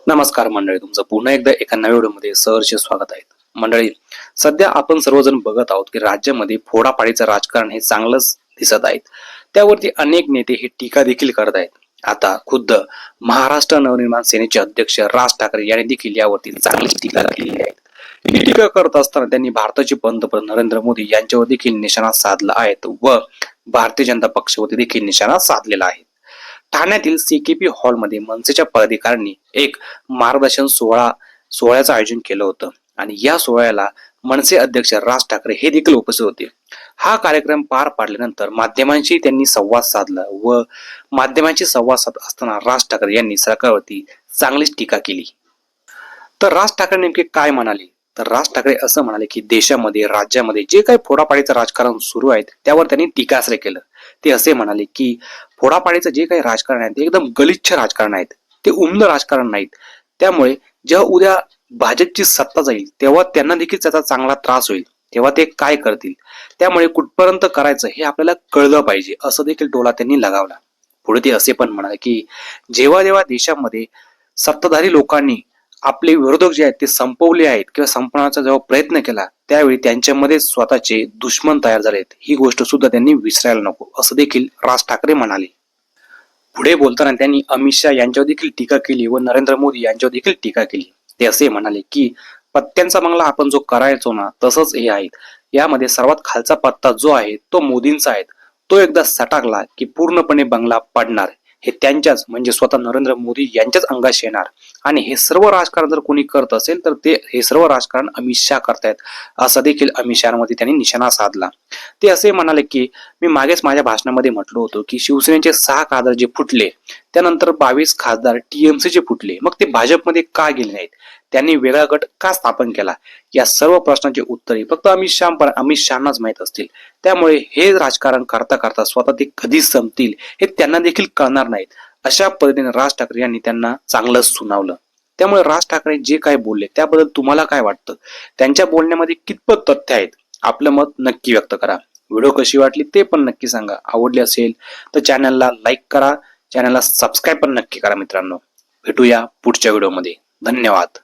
नमस्कार मंडळी, तुमचं पुन्हा एकदा एका नव्या व्हिडिओमध्ये सहर्ष स्वागत आहे. मंडळी, सध्या आपण सर्वजण बघत आहोत की राज्यामध्ये फोडाफाडीचं राजकारण हे चांगलंच दिसत आहे. त्यावरती अनेक नेते हे टीका देखील करत आहेत. आता खुद्द महाराष्ट्र नवनिर्माण सेनेचे अध्यक्ष राज ठाकरे यांनी देखील यावरती चांगलीच टीका केलेली आहे. ही टीका करत असताना त्यांनी भारताचे पंतप्रधान नरेंद्र मोदी यांच्यावर देखील निशाणा साधला आहे व भारतीय जनता पक्षावरती देखील निशाणा साधलेला आहे. ठाण्यातील सीकेपी हॉलमध्ये मनसेच्या पदाधिकाऱ्यांनी एक मार्गदर्शन सोहळ्याचं आयोजन केलं होतं आणि या सोहळ्याला मनसे अध्यक्ष राज ठाकरे हे देखील उपस्थित होते. हा कार्यक्रम पार पाडल्यानंतर माध्यमांशी त्यांनी संवाद साधला व माध्यमांशी संवाद साधत असताना राज ठाकरे यांनी सरकारवरती चांगलीच टीका केली. तर राज ठाकरे नेमके काय म्हणाले? तर राज ठाकरे असं म्हणाले की देशामध्ये राज्यामध्ये जे काही फोडाफाडीचं राजकारण सुरू आहे त्यावर त्यांनी टीकास्त्र केलं. ते असे म्हणाले की फोडाफाडीचं जे काही राजकारण आहे ते एकदम गलिच्छ राजकारण आहेत, ते उमद राजकारण नाहीत. त्यामुळे जेव्हा उद्या भाजपची सत्ता जाईल तेव्हा त्यांना देखील त्याचा चांगला त्रास होईल, तेव्हा ते काय करतील, त्यामुळे कुठपर्यंत करायचं हे आपल्याला कळलं पाहिजे, असं देखील टोला त्यांनी लगावला. पुढे ते असे पण म्हणाले की जेव्हा जेव्हा देशामध्ये सत्ताधारी लोकांनी आपले विरोधक जे आहेत ते संपवले आहेत किंवा संपवण्याचा जेव्हा प्रयत्न केला त्यावेळी त्यांच्यामध्ये स्वतःचे दुश्मन तयार झालेत, ही गोष्ट सुद्धा त्यांनी विसरायला नको, असं देखील राज ठाकरे म्हणाले. पुढे बोलताना त्यांनी अमित शहा यांच्यावर देखील टीका केली व नरेंद्र मोदी यांच्यावर देखील टीका केली. ते असे म्हणाले की पत्त्यांचा बंगला आपण जो करायचो ना तसंच हे आहेत. यामध्ये सर्वात खालचा पत्ता जो आहे तो मोदींचा आहे. तो एकदा सटाकला की पूर्णपणे बंगला पडणार. हे त्यांच्याच म्हणजे स्वतः नरेंद्र मोदी यांच्याच अंगाशी येणार आणि हे सर्व राजकारण जर कोणी करत असेल तर ते हे सर्व राजकारण अमित शहा करतायत, असं देखील अमित शहामध्ये त्यांनी निशाणा साधला. ते असे म्हणाले की मी मागेच माझ्या भाषणामध्ये म्हटलं होतं की शिवसेनेचे 6 खासदार जे फुटले त्यानंतर 22 खासदार टीएमसीचे फुटले, मग ते भाजपमध्ये का गेले नाहीत, त्यांनी वेगळा गट का स्थापन केला, या सर्व प्रश्नांची उत्तरे फक्त अमित शहानाच माहीत असतील. त्यामुळे हे राजकारण करता करता स्वतः ते कधी संपतील हे त्यांना देखील कळणार नाहीत. अशा पद्धतीने राज ठाकरे यांनी त्यांना चांगलंच सुनावलं. त्यामुळे राज ठाकरे जे काय बोलले त्याबद्दल तुम्हाला काय वाटतं? त्यांच्या बोलण्यामध्ये कितपत तथ्य आहेत? आपलं मत नक्की व्यक्त करा. व्हिडिओ कशी वाटली ते पण नक्की सांगा. आवडली असेल तर चॅनलला लाईक करा, चॅनलला सबस्क्राईब पण नक्की करा मित्रांनो. भेटूया पुढच्या व्हिडिओमध्ये. धन्यवाद.